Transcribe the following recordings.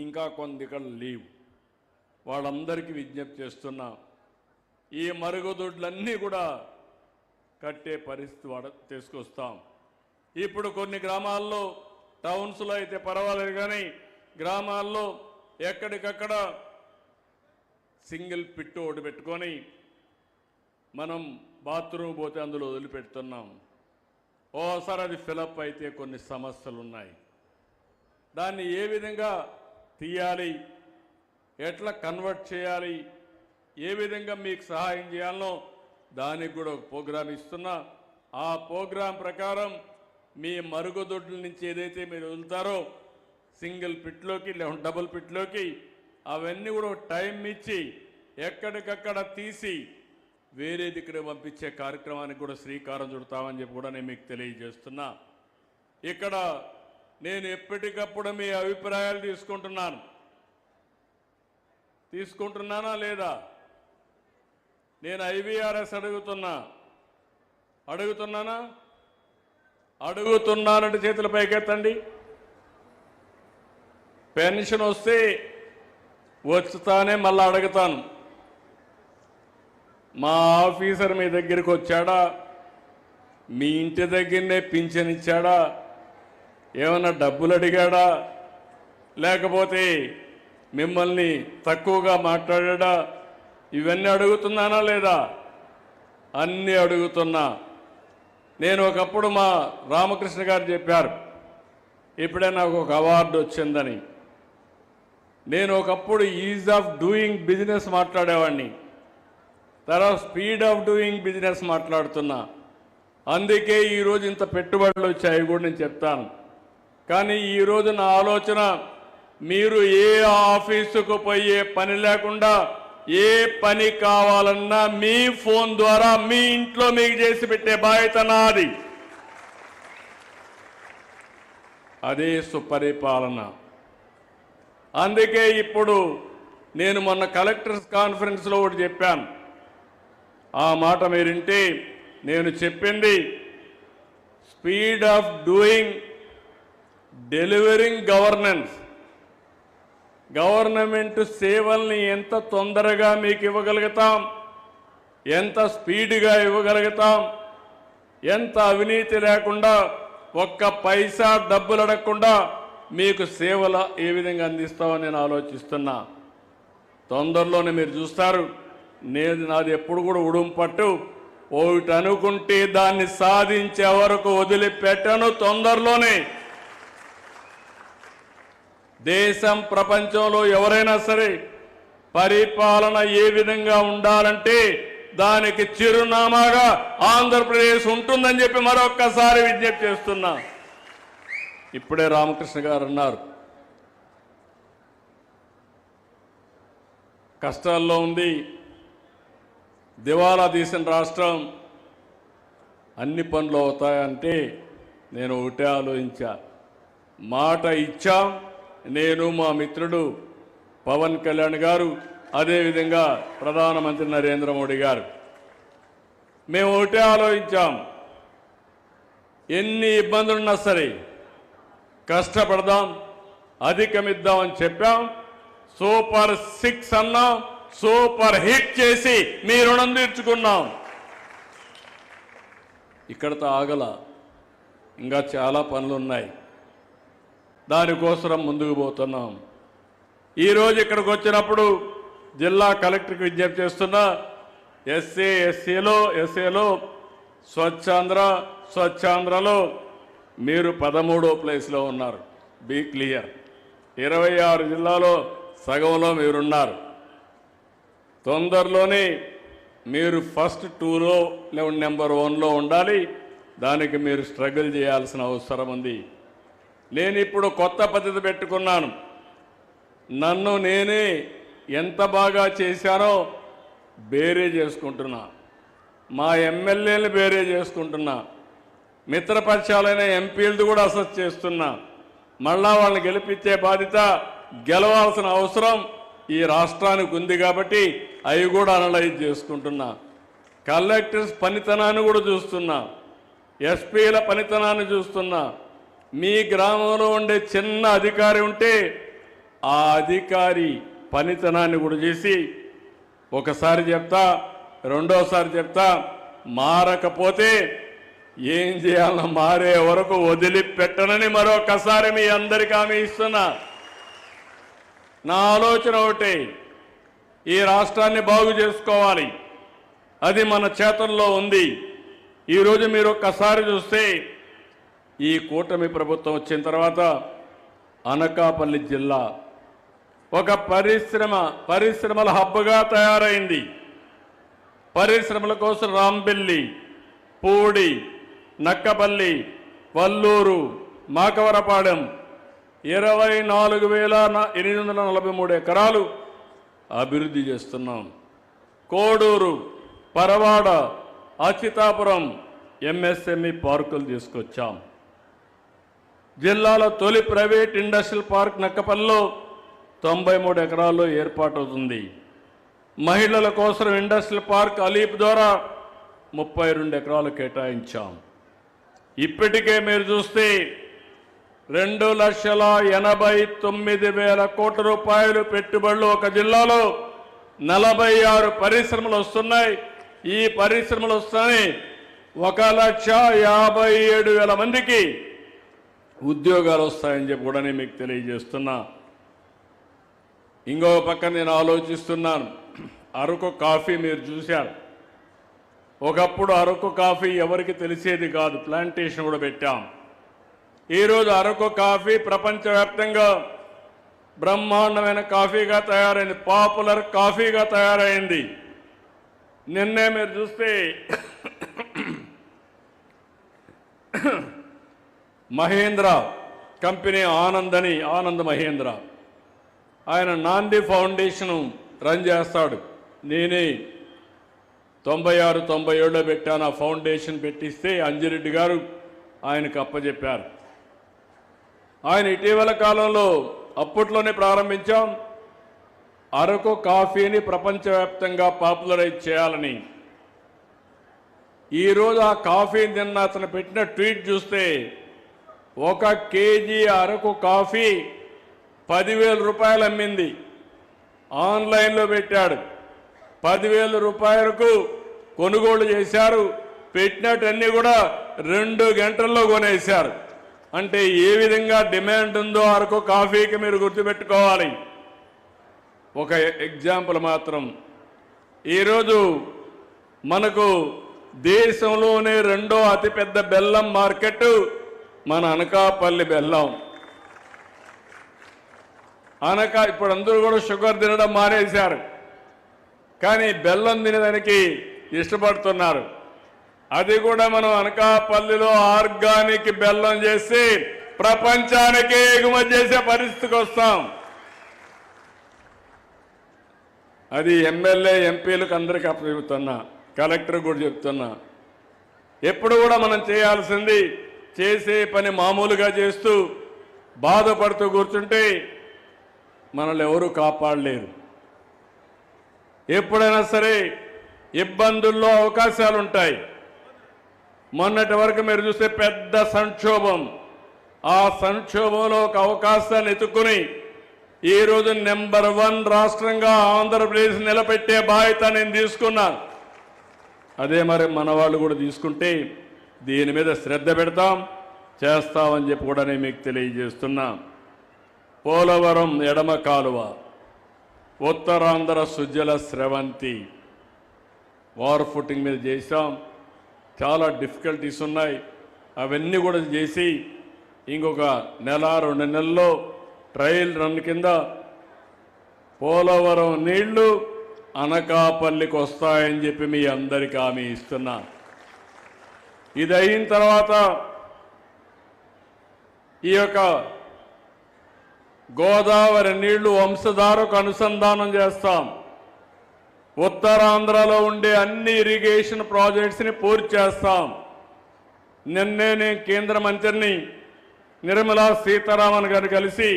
ఇంకా కొందికల లీవ్. వాళ్ళందరికీ విజ్ఞప్తి చేస్తున్నా, ఈ మరుగుదొడ్లన్నీ కూడా కట్టే పరిస్థితి తీసుకొస్తాం. ఇప్పుడు కొన్ని గ్రామాల్లో, టౌన్స్లో అయితే పర్వాలేదు, కానీ గ్రామాల్లో ఎక్కడికక్కడ సింగిల్ పిట్టు ఒకటి పెట్టుకొని మనం బాత్రూమ్ పోతే అందులో వదిలిపెడుతున్నాం. ఓసారి అది ఫిలప్ అయితే కొన్ని సమస్యలు ఉన్నాయి. దాన్ని ఏ విధంగా తీయాలి, ఎట్లా కన్వర్ట్ చేయాలి, ఏ విధంగా మీకు సహాయం చేయాలనో దానికి కూడా ఒక ప్రోగ్రాం ఇస్తున్నా. ఆ ప్రోగ్రాం ప్రకారం మీ మరుగుదొడ్ల నుంచి ఏదైతే మీరు వదులుతారో సింగిల్ పిట్లోకి లేదా డబుల్ పిట్లోకి, అవన్నీ కూడా టైం ఇచ్చి ఎక్కడికక్కడ తీసి వేరే దిక్కున పంపించే కార్యక్రమానికి కూడా శ్రీకారం చుడతామని చెప్పి కూడా నేను మీకు తెలియజేస్తున్నా. ఇక్కడ నేను ఎప్పటికప్పుడు మీ అభిప్రాయాలు తీసుకుంటున్నానా లేదా? నేను IVRS అడుగుతున్నానంటే చేతుల పైకెత్తండి. పెన్షన్ వస్తే వచ్చుతానే మళ్ళీ అడుగుతాను, మా ఆఫీసర్ మీ దగ్గరికి వచ్చాడా, మీ ఇంటి దగ్గరనే పింఛన్ ఇచ్చాడా, ఏమన్నా డబ్బులు అడిగాడా, లేకపోతే మిమ్మల్ని తక్కువగా మాట్లాడా, ఇవన్నీ అడుగుతున్నానా లేదా? అన్నీ అడుగుతున్నా. నేను ఒకప్పుడు మా రామకృష్ణ గారు చెప్పారు, ఇప్పుడే నాకు ఒక అవార్డు వచ్చిందని. నేను ఒకప్పుడు ఈజ్ ఆఫ్ డూయింగ్ బిజినెస్ మాట్లాడేవాడిని, తర్వాత స్పీడ్ ఆఫ్ డూయింగ్ బిజినెస్ మాట్లాడుతున్నా. అందుకే ఈరోజు ఇంత పెట్టుబడులు వచ్చాయి కూడా నేను చెప్తాను. కానీ ఈరోజు నా ఆలోచన, మీరు ఏ ఆఫీసుకు పోయే పని లేకుండా ఏ పని కావాలన్నా మీ ఫోన్ ద్వారా మీ ఇంట్లో మీకు చేసి పెట్టే బాధ్యత నాది. అదే సుపరిపాలన. అందుకే ఇప్పుడు నేను మొన్న కలెక్టర్స్ కాన్ఫరెన్స్లో ఒకటి చెప్పాను. ఆ మాట మీరింటే, నేను చెప్పింది speed of doing delivering government సేవల్ని ఎంత తొందరగా మీకు ఇవ్వగలుగుతాం, ఎంత స్పీడ్గా ఇవ్వగలుగుతాం, ఎంత అవినీతి లేకుండా ఒక్క పైసా డబ్బులు అడగకుండా మీకు సేవలు ఏ విధంగా అందిస్తామని నేను ఆలోచిస్తున్నా. తొందరలోనే మీరు చూస్తారు. నాది ఎప్పుడు కూడా ఉడుం పట్టు, ఒకటి అనుకుంటే దాన్ని సాధించే వరకు వదిలిపెట్టను. తొందరలోనే దేశం, ప్రపంచంలో ఎవరైనా సరే పరిపాలన ఏ విధంగా ఉండాలంటే దానికి చిరునామాగా ఆంధ్రప్రదేశ్ ఉంటుందని చెప్పి మరొక్కసారి విజ్ఞప్తి చేస్తున్నా. ఇప్పుడే రామకృష్ణ గారు అన్నారు, కష్టాల్లో ఉంది, దివాలా తీసిన రాష్ట్రం, అన్ని పనులు అవుతాయంటే నేను ఒకటే ఆలోచించా. మాట ఇచ్చాం. నేను, మా మిత్రుడు పవన్ కళ్యాణ్ గారు, అదేవిధంగా ప్రధానమంత్రి నరేంద్ర మోడీ గారు, మేము ఒకటే ఆలోచించాం. ఎన్ని ఇబ్బందులున్నా సరే కష్టపడదాం, అధిగమిద్దామని చెప్పాం. సూపర్ 6 అన్నాం, సూపర్ హిట్ చేసి మీ రుణం తీర్చుకున్నాం. ఇక్కడతో ఆగల, ఇంకా చాలా పనులున్నాయి. దానికోసం ముందుకు పోతున్నాం. ఈరోజు ఇక్కడికి వచ్చినప్పుడు జిల్లా కలెక్టర్కి విజ్ఞప్తి చేస్తున్నా, ఎస్ఏలో స్వచ్ఛాంధ్రలో మీరు 13వ ప్లేస్లో ఉన్నారు. Be clear. 26 జిల్లాలో సగంలో మీరున్నారు. తొందరలోనే మీరు ఫస్ట్ 2లో లేదా నెంబర్ 1లో ఉండాలి. దానికి మీరు స్ట్రగుల్ చేయాల్సిన అవసరం ఉంది. నేను ఇప్పుడు కొత్త పద్ధతి పెట్టుకున్నాను. నన్ను నేనే ఎంత బాగా చేశానో బేరే చేసుకుంటున్నా, మా ఎమ్మెల్యేలు బేరే చేసుకుంటున్నా, మిత్రపక్షాలైన ఎంపీలది కూడా అసెస్ చేస్తున్నా. మళ్ళా వాళ్ళని గెలిపించే బాధ్యత, గెలవాల్సిన అవసరం ఈ రాష్ట్రానికి ఉంది కాబట్టి అవి కూడా అనలైజ్ చేసుకుంటున్నా. కలెక్టర్స్ పనితనాన్ని కూడా చూస్తున్నా, ఎస్పీల పనితనాన్ని చూస్తున్నా. మీ గ్రామంలో ఉండే చిన్న అధికారి ఉంటే ఆ అధికారి పనితనాన్ని కూడా చేసి ఒకసారి చెప్తా, రెండోసారి చెప్తా, మారకపోతే ఏం చేయాలన్నా మారే వరకు వదిలిపెట్టనని మరొకసారి మీ అందరికీ హామీ ఇస్తున్నా. నా ఆలోచన ఒకటి, ఈ రాష్ట్రాన్ని బాగు చేసుకోవాలి. అది మన చేతుల్లో ఉంది. ఈరోజు మీరు ఒక్కసారి చూస్తే ఈ కూటమి ప్రభుత్వం వచ్చిన తర్వాత అనకాపల్లి జిల్లా ఒక పరిశ్రమల హబ్గా తయారైంది. పరిశ్రమల కోసం రాంబెల్లి, పూడి, నక్కపల్లి, వల్లూరు, మాకవరపాడెం 24,843 ఎకరాలు అభివృద్ధి చేస్తున్నాం. కోడూరు, పరవాడ, అచితాపురం ఎంఎస్ఎంఈ పార్కులు తీసుకొచ్చాం. జిల్లాలో తొలి ప్రైవేట్ ఇండస్ట్రియల్ పార్క్ నక్కపల్లిలో 93 ఎకరాల్లో ఏర్పాటవుతుంది. మహిళల కోసం ఇండస్ట్రియల్ పార్క్ అలీప్ ద్వారా 32 ఎకరాలు కేటాయించాం. ఇప్పటికే మీరు చూస్తే 2,89,000 కోట్ల రూపాయలు పెట్టుబడులు ఒక జిల్లాలో 46 పరిశ్రమలు వస్తున్నాయి. ఈ పరిశ్రమలు వస్తాయి 1,57,000 మందికి ఉద్యోగాలు వస్తాయని చెప్పి కూడా నేను మీకు తెలియజేస్తున్నా. ఇంకో పక్క నేను ఆలోచిస్తున్నాను, అరకు కాఫీ మీరు చూశారు. ఒకప్పుడు అరకు కాఫీ ఎవరికి తెలిసేది కాదు, ప్లాంటేషన్ కూడా పెట్టాం. ఈరోజు అరకు కాఫీ ప్రపంచవ్యాప్తంగా బ్రహ్మాండమైన కాఫీగా తయారైంది, పాపులర్ కాఫీగా తయారైంది. నిన్నే మీరు చూస్తే మహేంద్ర కంపెనీ ఆనంద్ మహేంద్ర, ఆయన నాంది ఫౌండేషన్ రన్ చేస్తాడు. నేనే 96-97లో పెట్టాను. ఆ ఫౌండేషన్ పెట్టిస్తే అంజిరెడ్డి గారు ఆయనకు అప్పచెప్పారు. ఆయన ఇటీవల కాలంలో అప్పట్లోనే ప్రారంభించాం అరకు కాఫీని ప్రపంచవ్యాప్తంగా పాపులరైజ్ చేయాలని. ఈరోజు ఆ కాఫీని తిన్న అతను పెట్టిన ట్వీట్ చూస్తే 1 కేజీ అరకు కాఫీ 10,000 రూపాయలు అమ్మింది. ఆన్లైన్లో పెట్టాడు. 10,000 రూపాయలకు కొనుగోలు చేశారు. పెట్టినట్టన్నీ కూడా 2 గంటల్లో కొనేశారు. అంటే ఏ విధంగా డిమాండ్ ఉందో అరకు కాఫీకి మీరు గుర్తుపెట్టుకోవాలి. ఒక ఎగ్జాంపుల్ మాత్రం, ఈరోజు మనకు దేశంలోనే 2వ అతిపెద్ద బెల్లం మార్కెట్ మన అనకాపల్లి బెల్లం. ఇప్పుడు అందరూ కూడా షుగర్ తినడం మానేశారు, కానీ బెల్లం తినడానికి ఇష్టపడుతున్నారు. అది కూడా మనం అనకాపల్లిలో ఆర్గానిక్ బెల్లం చేసి ప్రపంచానికి ఎగుమతి చేసే పరిస్థితికి వస్తాం. అది ఎమ్మెల్యే ఎంపీలకు అందరికీ చెప్తున్నా, కలెక్టర్ కూడా చెప్తున్నా. ఎప్పుడు కూడా మనం చేయాల్సింది, చేసే పని మామూలుగా చేస్తూ బాధపడుతూ కూర్చుంటే మనల్ని ఎవరూ కాపాడలేరు. ఎప్పుడైనా సరే ఇబ్బందుల్లో అవకాశాలు ఉంటాయి. మొన్నటి వరకు మీరు చూస్తే పెద్ద సంక్షోభం. ఆ సంక్షోభంలో ఒక అవకాశాన్ని ఎత్తుకుని ఈరోజు నెంబర్ 1 రాష్ట్రంగా ఆంధ్రప్రదేశ్ నిలబెట్టే బాధ్యత నేను తీసుకున్నాను. అదే మరి మన వాళ్ళు కూడా తీసుకుంటే దీని మీద శ్రద్ధ పెడతాం, చేస్తామని చెప్పి కూడా నేను మీకు తెలియజేస్తున్నా. పోలవరం ఎడమ కాలువ, ఉత్తరాంధ్ర సుజల స్రవంతి వార్ ఫుటింగ్ మీద చేశాం. చాలా డిఫికల్టీస్ ఉన్నాయి, అవన్నీ కూడా చేసి ఇంకొక 1-2 నెలల్లో ట్రయల్ రన్ కింద పోలవరం నీళ్లు అనకాపల్లికి వస్తాయని చెప్పి మీ అందరికీ హామీ ఇస్తున్నా. ఇది అయిన తర్వాత ఈ యొక్క గోదావరి నీళ్లు వంశధారకు అనుసంధానం చేస్తాం. ఉత్తరాంధ్రలో ఉండే అన్ని ఇరిగేషన్ ప్రాజెక్ట్స్ని పూర్తి చేస్తాం. నిన్నే నేను కేంద్ర మంత్రిని నిర్మలా సీతారామన్ గారు కలిసి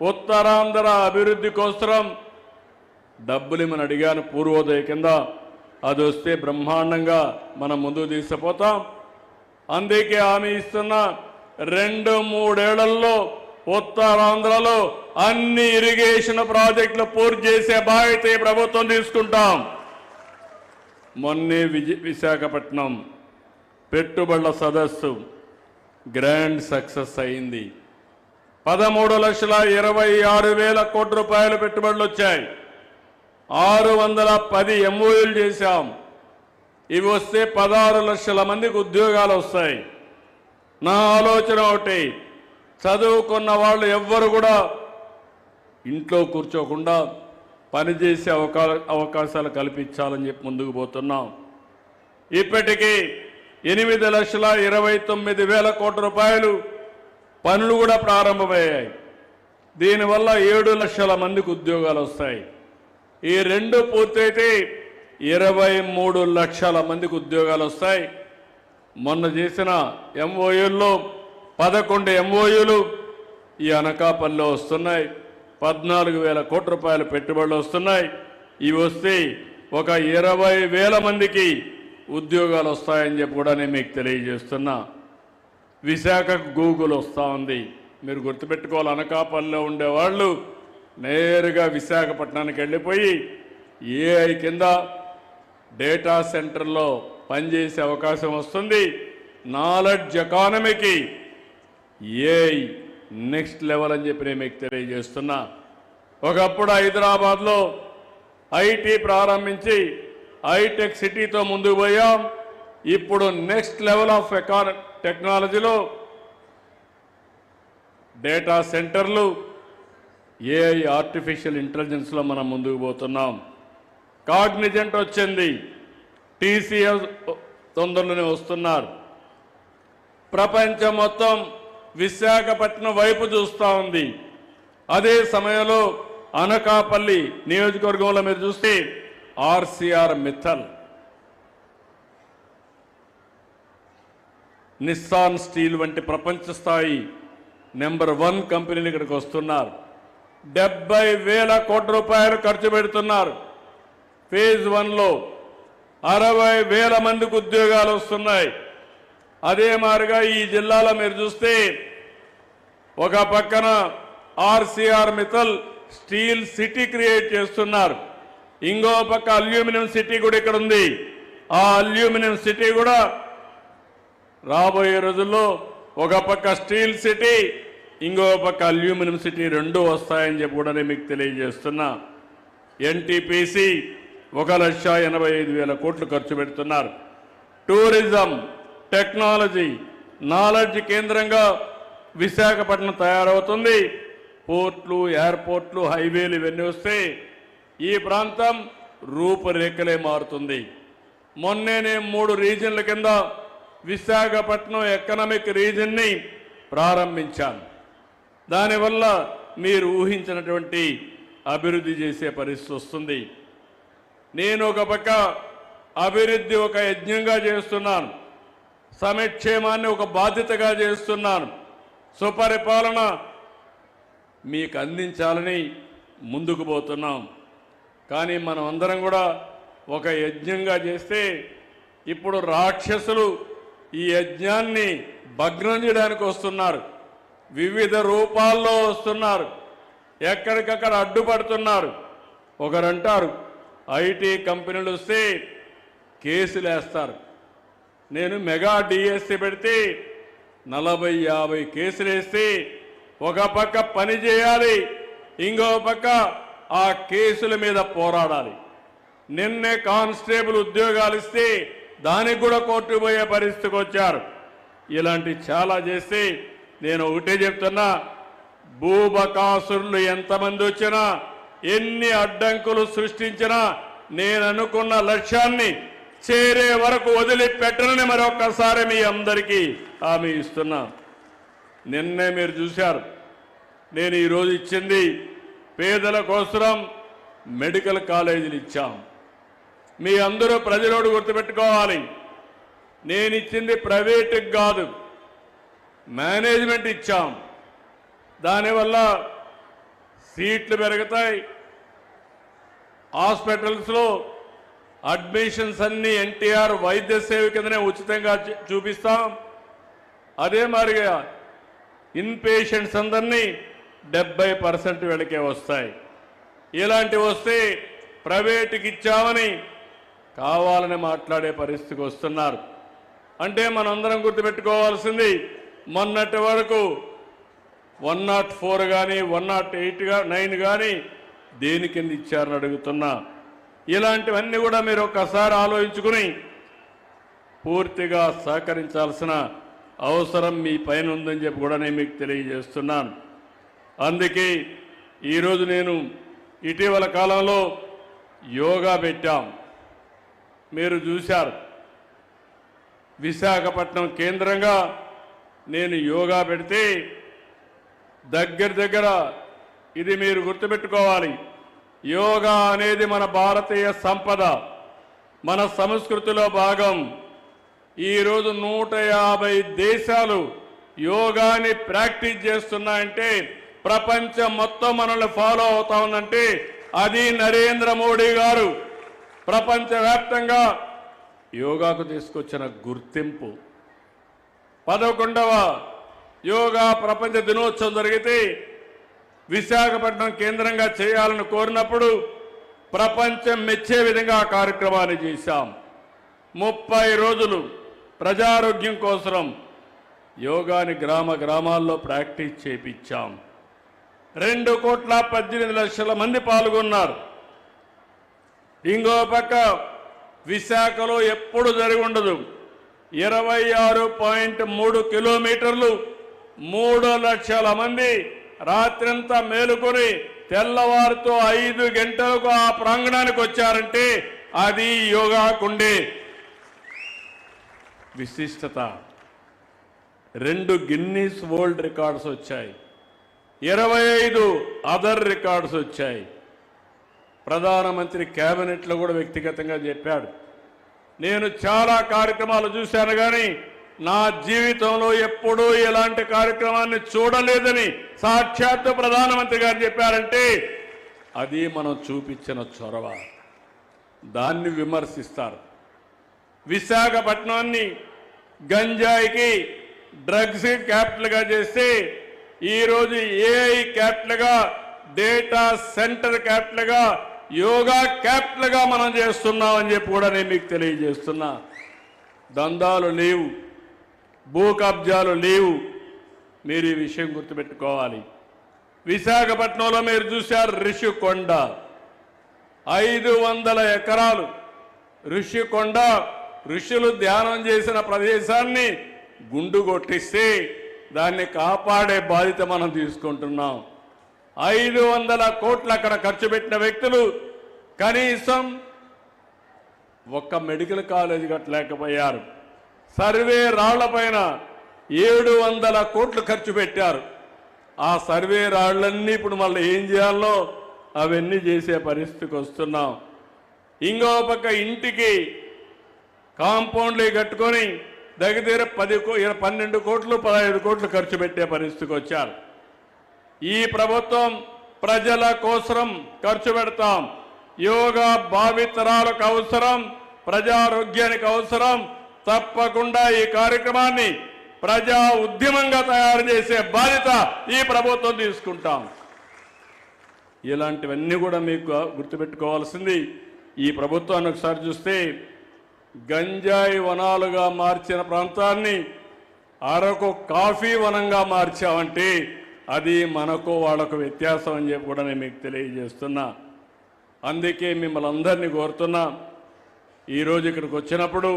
ఉత్తరాంధ్ర అభివృద్ధి కోసం డబ్బులు మనం అడిగాను. పూర్వోదయ కింద అది వస్తే బ్రహ్మాండంగా మనం ముందుకు తీసుకుపోతాం. అందుకే హామీ ఇస్తున్నా, 2-3 ఏళ్లలో ఉత్తరాంధ్రలో అన్ని ఇరిగేషన్ ప్రాజెక్టులు పూర్తి చేసే బాధ్యత ఈ ప్రభుత్వం తీసుకుంటాం. మొన్నే విశాఖపట్నం పెట్టుబడుల సదస్సు గ్రాండ్ సక్సెస్ అయింది. 13,26,000 కోట్ల రూపాయలు పెట్టుబడులు వచ్చాయి. 610 ఎంఓయూలు చేశాం. ఇవి వస్తే 16 లక్షల మందికి ఉద్యోగాలు వస్తాయి. నా ఆలోచన ఒకటి, చదువుకున్న వాళ్ళు ఎవ్వరు కూడా ఇంట్లో కూర్చోకుండా పనిచేసే అవకాశాలు కల్పించాలని చెప్పి ముందుకు పోతున్నాం. ఇప్పటికీ 8,29,000 కోట్ల రూపాయలు పనులు కూడా ప్రారంభమయ్యాయి. దీనివల్ల 7 లక్షల మందికి ఉద్యోగాలు వస్తాయి. ఈ రెండు పూర్తయితే 23 లక్షల మందికి ఉద్యోగాలు వస్తాయి. మొన్న చేసిన ఎంఓయూల్లో 11 ఎంఓయూలు ఈ అనకాపల్లిలో వస్తున్నాయి. 14,000 కోట్ల రూపాయల పెట్టుబడులు వస్తున్నాయి. ఇవి వస్తే ఒక 20,000 మందికి ఉద్యోగాలు వస్తాయని చెప్పి కూడా నేను మీకు తెలియజేస్తున్నా. విశాఖకు గూగుల్ వస్తూ ఉంది. మీరు గుర్తుపెట్టుకోవాలి, అనకాపల్లిలో ఉండేవాళ్ళు నేరుగా విశాఖపట్నానికి వెళ్ళిపోయి ఏఐ కింద డేటా సెంటర్లో పనిచేసే అవకాశం వస్తుంది. నాలెడ్జ్ ఎకానమీకి ఏఐ నెక్స్ట్ లెవెల్ అని చెప్పి నేను మీకు తెలియజేస్తున్నా. ఒకప్పుడు హైదరాబాద్లో ఐటీ ప్రారంభించి హైటెక్ సిటీతో ముందుకు పోయాం. ఇప్పుడు నెక్స్ట్ లెవెల్ ఆఫ్ టెక్నాలజీలో డేటా సెంటర్లు, ఏఐ ఆర్టిఫిషియల్ ఇంటెలిజెన్స్లో మనం ముందుకు పోతున్నాం. కాగ్నిజెంట్ వచ్చింది, టీసీఎస్ తొందరలోనే వస్తున్నారు. ప్రపంచం మొత్తం విశాఖపట్నం వైపు చూస్తూ ఉంది. అదే సమయంలో అనకాపల్లి నియోజకవర్గంలో మీరు చూస్తే ఆర్సీఆర్ మిత్తల్, నిస్సాన్ స్టీల్ వంటి ప్రపంచ స్థాయి నెంబర్ 1 కంపెనీలు ఇక్కడికి వస్తున్నారు. 70,000 కోట్ల రూపాయలు ఖర్చు పెడుతున్నారు. ఫేజ్ 1లో 60,000 మందికి ఉద్యోగాలు వస్తున్నాయి. అదే మాదిరిగా ఈ జిల్లాలో మీరు చూస్తే ఒక పక్కన RCR Mittal steel city create చేస్తున్నారు. ఇంకో పక్క అల్యూమినియం సిటీ కూడా ఇక్కడ ఉంది. ఆ అల్యూమినియం సిటీ కూడా రాబోయే రోజుల్లో ఒక పక్క స్టీల్ సిటీ, ఇంకో పక్క అల్యూమినియం సిటీ రెండు వస్తాయని చెప్పి కూడా నేను మీకు తెలియజేస్తున్నా. ఎన్టీపీసీ 1,85,000 కోట్లు ఖర్చు పెడుతున్నారు. టూరిజం, టెక్నాలజీ, నాలెడ్జ్ కేంద్రంగా విశాఖపట్నం తయారవుతుంది. పోర్ట్లు, ఎయిర్పోర్ట్లు, హైవేలు ఇవన్నీ వస్తే ఈ ప్రాంతం రూపురేఖలే మారుతుంది. మొన్నే నేను 3 రీజన్ల కింద విశాఖపట్నం ఎకనామిక్ రీజన్ని ప్రారంభించాను. దానివల్ల మీరు ఊహించినటువంటి అభివృద్ధి చేసే పరిస్థితి వస్తుంది. నేను ఒక పక్క అభివృద్ధి ఒక యజ్ఞంగా చేస్తున్నాను, సంక్షేమాన్ని ఒక బాధ్యతగా చేస్తున్నాను, సుపరిపాలన మీకు అందించాలని ముందుకు పోతున్నాం. కానీ మనం అందరం కూడా ఒక యజ్ఞంగా చేస్తే ఇప్పుడు రాక్షసులు ఈ యజ్ఞాన్ని భగ్నం చేయడానికి వస్తున్నారు. వివిధ రూపాల్లో వస్తున్నారు, ఎక్కడికక్కడ అడ్డుపడుతున్నారు. ఒకరంటారు ఐటీ కంపెనీలు వస్తే కేసులు వేస్తారు. నేను మెగా డిఎస్సి పెడితే 40-50 కేసులు వేస్తే ఒక పక్క పని చేయాలి, ఇంకో పక్క ఆ కేసుల మీద పోరాడాలి. నిన్నే కానిస్టేబుల్ ఉద్యోగాలు ఇస్తే దానికి కూడా కోర్టు పోయే పరిస్థితికి వచ్చారు. ఇలాంటి చాలా చేస్తే నేను ఒకటే చెప్తున్నా, భూబకాసురులు ఎంతమంది వచ్చినా, ఎన్ని అడ్డంకులు సృష్టించినా నేను అనుకున్న లక్ష్యాన్ని చేరే వరకు వదిలిపెట్టనని మరొక్కసారి మీ అందరికీ హామీ ఇస్తున్నా. నిన్నే మీరు చూశారు, నేను ఈరోజు ఇచ్చింది పేదల కోసం మెడికల్ కాలేజీలు ఇచ్చాం. మీ అందరూ ప్రజలోడు గుర్తుపెట్టుకోవాలి, నేను ఇచ్చింది ప్రైవేటుకి కాదు, మేనేజ్మెంట్ ఇచ్చాం. దానివల్ల సీట్లు పెరుగుతాయి, హాస్పిటల్స్లో అడ్మిషన్స్ అన్ని ఎన్టీఆర్ వైద్య సేవ కిందనే ఉచితంగా చూపిస్తాం. అదే మాదిరిగా ఇన్ పేషెంట్స్ అందరినీ 70% వీళ్ళకే వస్తాయి. ఇలాంటివి వస్తే ప్రైవేటుకి ఇచ్చామని కావాలని మాట్లాడే పరిస్థితికి వస్తున్నారు. అంటే మనందరం గుర్తుపెట్టుకోవాల్సింది, మొన్నటి వరకు 104 కానీ 108 కానీ దేని కింద ఇచ్చారని అడుగుతున్నా. ఇలాంటివన్నీ కూడా మీరు ఒక్కసారి ఆలోచించుకుని పూర్తిగా సహకరించాల్సిన అవసరం మీ పైన ఉందని చెప్పి కూడా నేను మీకు తెలియజేస్తున్నాను. అందుకే ఈరోజు నేను ఇటీవల కాలంలో యోగా పెట్టాం. మీరు చూశారు, విశాఖపట్నం కేంద్రంగా నేను యోగా పెడితే దగ్గర ఇది మీరు గుర్తుపెట్టుకోవాలి, యోగా అనేది మన భారతీయ సంపద, మన సంస్కృతిలో భాగం. ఈరోజు 150 దేశాలు యోగాని ప్రాక్టీస్ చేస్తున్నాయంటే, ప్రపంచం మొత్తం మనల్ని ఫాలో అవుతా ఉందంటే అది నరేంద్ర మోడీ గారు ప్రపంచవ్యాప్తంగా యోగాకు తీసుకొచ్చిన గుర్తింపు. 11వ యోగా ప్రపంచ దినోత్సవం జరిగితే విశాఖపట్నం కేంద్రంగా చేయాలని కోరినప్పుడు ప్రపంచం మెచ్చే విధంగా ఆ కార్యక్రమాన్ని చేశాం. 30 రోజులు ప్రజారోగ్యం కోసం యోగాని గ్రామాల్లో ప్రాక్టీస్ చేయించాం. 2,18,00,000 మంది పాల్గొన్నారు. ఇంకో పక్క విశాఖలో ఎప్పుడు జరిగి ఉండదు, 26.3 కిలోమీటర్లు 3 లక్షల మంది రాత్రంతా మేలుకొని తెల్లవారుతో 5 గంటలకు ఆ ప్రాంగణానికి వచ్చారంటే అది యోగాకుండే విశిష్టత. 2 గిన్నీస్ వరల్డ్ రికార్డ్స్ వచ్చాయి, 25 అదర్ రికార్డ్స్ వచ్చాయి. ప్రధానమంత్రి కేబినెట్లో కూడా వ్యక్తిగతంగా చెప్పాడు, నేను చాలా కార్యక్రమాలు చూశాను కానీ నా జీవితంలో ఎప్పుడూ ఇలాంటి కార్యక్రమాన్ని చూడలేదని సాక్షాత్తు ప్రధానమంత్రి గారు చెప్పారంటే అది మనం చూపించిన చొరవ. దాన్ని విమర్శిస్తారు. విశాఖపట్నాన్ని గంజాయికి డ్రగ్స్ క్యాపిటల్గా చేస్తే ఈరోజు ఏఐ క్యాపిటల్గా, డేటా సెంటర్ క్యాపిటల్గా, యోగా క్యాపిటల్గా మనం చేస్తున్నామని చెప్పి కూడా నేను మీకు తెలియజేస్తున్నా. దందాలు లేవు, భూ కబ్జాలు లేవు. మీరు ఈ విషయం గుర్తుపెట్టుకోవాలి. విశాఖపట్నంలో మీరు చూశారు ఋషికొండ, 500 ఎకరాలు ఋషికొండ. ఋషులు ధ్యానం చేసిన ప్రదేశాన్ని గుండు కొట్టిస్తే దాన్ని కాపాడే బాధ్యత మనం తీసుకుంటున్నాం. 500 కోట్లు అక్కడ ఖర్చు పెట్టిన వ్యక్తులు కనీసం ఒక్క మెడికల్ కాలేజీ కట్టలేకపోయారు. సర్వే రాళ్లపైన 700 కోట్లు ఖర్చు పెట్టారు. ఆ సర్వే రాళ్లన్నీ ఇప్పుడు మళ్ళీ ఏం చేయాలో అవన్నీ చేసే పరిస్థితికి వస్తున్నాం. ఇంకో పక్క ఇంటికి కాంపౌండ్లు కట్టుకొని దగ్గర 12 కోట్లు 15 కోట్లు ఖర్చు పెట్టే పరిస్థితికి వచ్చారు. ఈ ప్రభుత్వం ప్రజల కోసం ఖర్చు పెడతాం. యోగా భావితరాలకు అవసరం, ప్రజారోగ్యానికి అవసరం. తప్పకుండా ఈ కార్యక్రమాన్ని ప్రజా ఉద్యమంగా తయారు చేసే బాధ్యత ఈ ప్రభుత్వం తీసుకుంటాం. ఇలాంటివన్నీ కూడా మీకు గుర్తుపెట్టుకోవాల్సింది. ఈ ప్రభుత్వాన్ని ఒకసారి చూస్తే గంజాయి వనాలుగా మార్చిన ప్రాంతాన్ని అరకు కాఫీ వనంగా మార్చామంటే అది మనకు వాళ్ళకు వ్యత్యాసం అని చెప్పి కూడా నేను మీకు తెలియజేస్తున్నా. అందుకే మిమ్మల్ని అందరినీ కోరుతున్నా, ఈరోజు ఇక్కడికి వచ్చినప్పుడు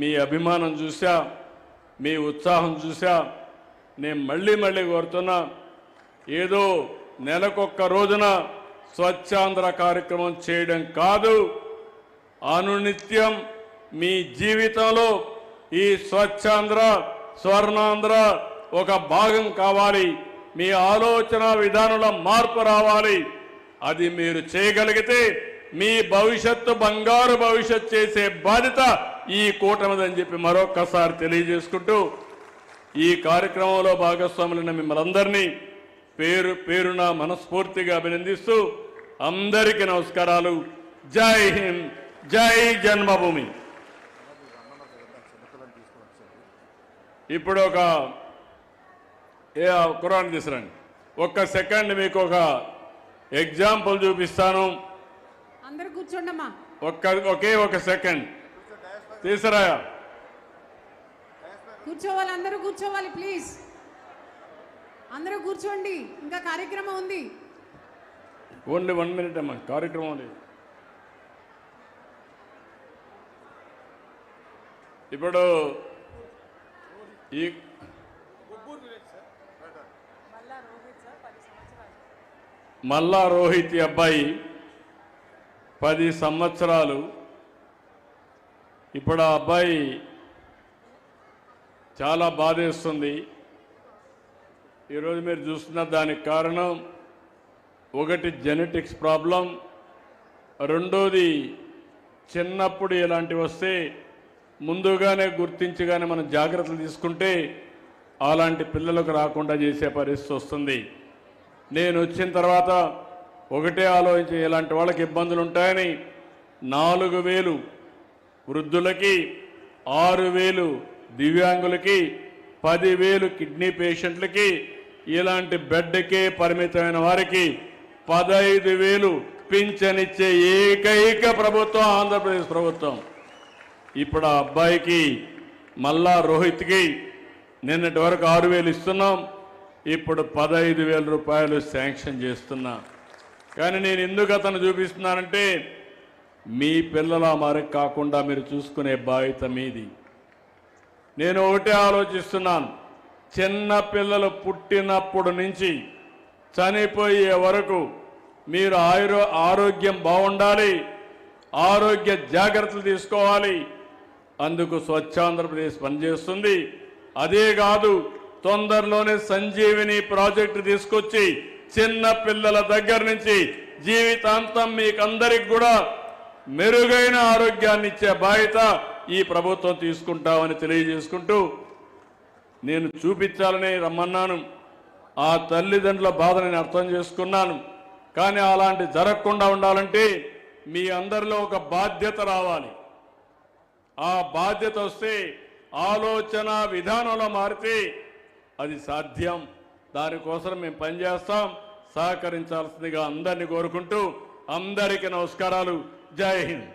మీ అభిమానం చూసా, మీ ఉత్సాహం చూసా. నేను మళ్ళీ కోరుతున్నా, ఏదో నెలకొక్క రోజున స్వచ్ఛాంధ్ర కార్యక్రమం చేయడం కాదు, అనునిత్యం మీ జీవితంలో ఈ స్వచ్ఛాంధ్ర, స్వర్ణాంధ్ర ఒక భాగం కావాలి. మీ ఆలోచన విధానంలో మార్పు రావాలి. అది మీరు చేయగలిగితే మీ భవిష్యత్తు బంగారు భవిష్యత్తు చేసే బాధ్యత ఈ కూటమిదని చెప్పి మరొక్కసారి తెలియజేసుకుంటూ, ఈ కార్యక్రమంలో భాగస్వాములైన మిమ్మల్ని అందరినీ పేరున మనస్ఫూర్తిగా అభినందిస్తూ అందరికీ నమస్కారాలు. జై హింద్, జై జన్మభూమి. ఇప్పుడు ఒక ఖురాన్ తీసురండి. ఒక్క సెకండ్ మీకు ఒక ఎగ్జాంపుల్ చూపిస్తాను. అందరూ కూర్చోండమ్మా. ఒకే ఒక సెకండ్ తీసురా. కూర్చోవాలి, అందరూ కూర్చోవాలి ప్లీజ్. అందరూ కూర్చోండి, ఇంకా కార్యక్రమం ఉంది. ఓన్లీ 1 minute అమ్మా, కార్యక్రమం ఉంది. ఇప్పుడు ఈ మల్లా రోహిత్ అబ్బాయి 10 సంవత్సరాలు. ఇప్పుడు ఆ అబ్బాయి చాలా బాధేస్తుంది. ఈరోజు మీరు చూస్తున్న దానికి కారణం ఒకటి జెనెటిక్స్ ప్రాబ్లం, రెండోది చిన్నప్పుడు ఇలాంటివి వస్తే ముందుగానే గుర్తించగానే మనం జాగ్రత్తలు తీసుకుంటే అలాంటి పిల్లలకు రాకుండా చేసే పరిస్థితి వస్తుంది. నేను వచ్చిన తర్వాత ఒకటే ఆలోచించి ఇలాంటి వాళ్ళకి ఇబ్బందులు ఉంటాయని 4,000 వృద్ధులకి, 6,000 దివ్యాంగులకి, 10,000 కిడ్నీ పేషెంట్లకి, ఇలాంటి బెడ్కే పరిమితమైన వారికి 15,000 పింఛనిచ్చే ఏకైక ప్రభుత్వం ఆంధ్రప్రదేశ్ ప్రభుత్వం. ఇప్పుడు ఆ అబ్బాయికి మల్లా రోహిత్కి నిన్నటి వరకు 6,000 ఇస్తున్నాం, ఇప్పుడు 15,000 రూపాయలు శాంక్షన్ చేస్తున్నా. కానీ నేను ఎందుకు అతను చూపిస్తున్నానంటే మీ పిల్లల మరకు కాకుండా మీరు చూసుకునే బాధ్యత మీది. నేను ఒకటే ఆలోచిస్తున్నాను, చిన్న పిల్లలు పుట్టినప్పుడు నుంచి చనిపోయే వరకు మీరు ఆరోగ్యం బాగుండాలి, ఆరోగ్య జాగ్రత్తలు తీసుకోవాలి. అందుకు స్వచ్ఛాంధ్రప్రదేశ్ పనిచేస్తుంది. అదే కాదు, తొందరలోనే సంజీవిని ప్రాజెక్టు తీసుకొచ్చి చిన్న పిల్లల దగ్గర నుంచి జీవితాంతం మీకందరికి కూడా మెరుగైన ఆరోగ్యాన్ని ఇచ్చే బాధ్యత ఈ ప్రభుత్వం తీసుకుంటామని తెలియజేసుకుంటూ నేను చూపించాలని రమ్మన్నాను. ఆ తల్లిదండ్రుల బాధ నేను అర్థం చేసుకున్నాను. కానీ అలాంటి జరగకుండా ఉండాలంటే మీ అందరిలో ఒక బాధ్యత రావాలి. ఆ బాధ్యత వస్తే ఆలోచన విధానంలో మారితే అది సాధ్యం. దానికోసం మేము పనిచేస్తాం. సహకరించాల్సిందిగా అందరినీ కోరుకుంటూ అందరికీ నమస్కారాలు. జై హింద్.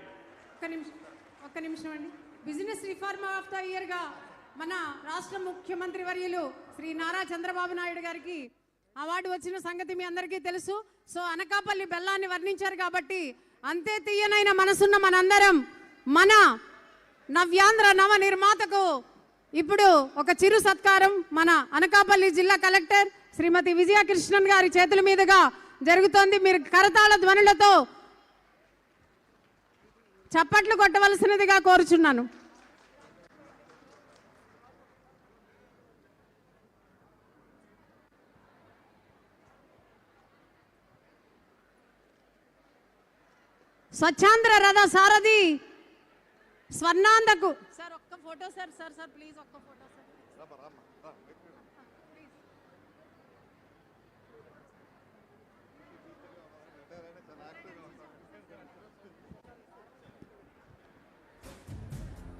ఒక్క నిమిషం అండి. Business reform of the year గా మన రాష్ట్ర ముఖ్యమంత్రి వర్యులు శ్రీ నారా చంద్రబాబు నాయుడు గారికి అవార్డు వచ్చిన సంగతి మీ అందరికీ తెలుసు. సో అనకాపల్లి బెల్లాన్ని వర్ణించారు కాబట్టి అంతే తీయనైన మనసున్న మనందరం మన నవ్యాంధ్ర నవ నిర్మాతకు ఇప్పుడు ఒక చిరు సత్కారం మన అనకాపల్లి జిల్లా కలెక్టర్ శ్రీమతి విజయకృష్ణన్ గారి చేతుల మీదుగా జరుగుతోంది. మీరు కరతాళ ధ్వనులతో చప్పట్లు కొట్టవలసినదిగా కోరుచున్నాను. స్వచ్ఛాంధ్ర రథ సారథి స్వర్ణాంధకు సార్ ఒక్క photo sir. Sir sir please ఒక్క ఫోటో సార్.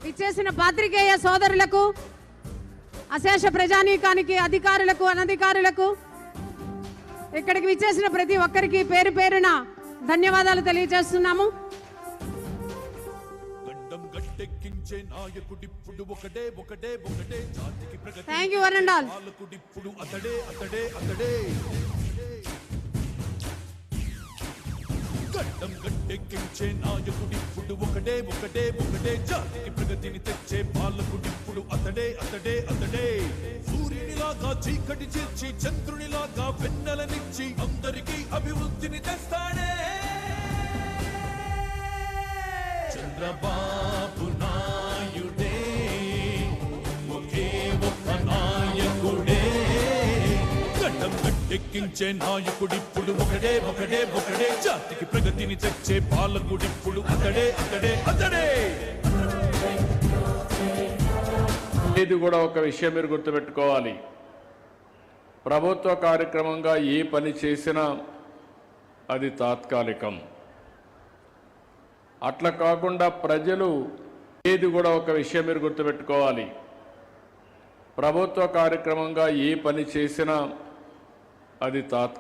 ఇచ్చేసిన పాత్రికేయ సోదరులకు, అశేష ప్రజానీకానికి, అధికారులకు, అనధికారులకు, ఇక్కడికి విచ్చేసిన ప్రతి ఒక్కరికి పేరు పేరున ధన్యవాదాలు తెలియజేస్తున్నాము. Thank you one and all. గడ్డం గట్టెక్కించే నాయకుడిప్పుడు ఒకటే ఒకటే ఒకటే, జాతికి ప్రగతిని తెచ్చే పాలకుడిప్పుడు అతడే అతడే అతడే. సూర్యునిలాగా చీకటి చేర్చి చంద్రునిలాగా వెన్నెలనిచ్చి అందరికీ అభివృద్ధిని తెస్తాడే చంద్రబాబు నాయుడే. ఒకే ఒక్క నాయకుడే, గడ్డం గట్టెక్కించే నాయకుడిప్పుడు ఒకటే ఒకటే ఒకటే, జాతికి ప్రగతిని తెచ్చే పాలకుడిప్పుడు అతడే అతడే అతడే. ఇది కూడా ఒక విషయం మీరు గుర్తుపెట్టుకోవాలి. ప్రభుత్వ కార్యక్రమంగా ఏ పని చేసినా అది తాత్కాలికం. అట్లా కాకుండా ప్రజలు ఏది కూడా ఒక విషయం మీరు గుర్తుపెట్టుకోవాలి. ప్రభుత్వ కార్యక్రమంగా ఏ పని చేసినా అది తాత్కాలికం.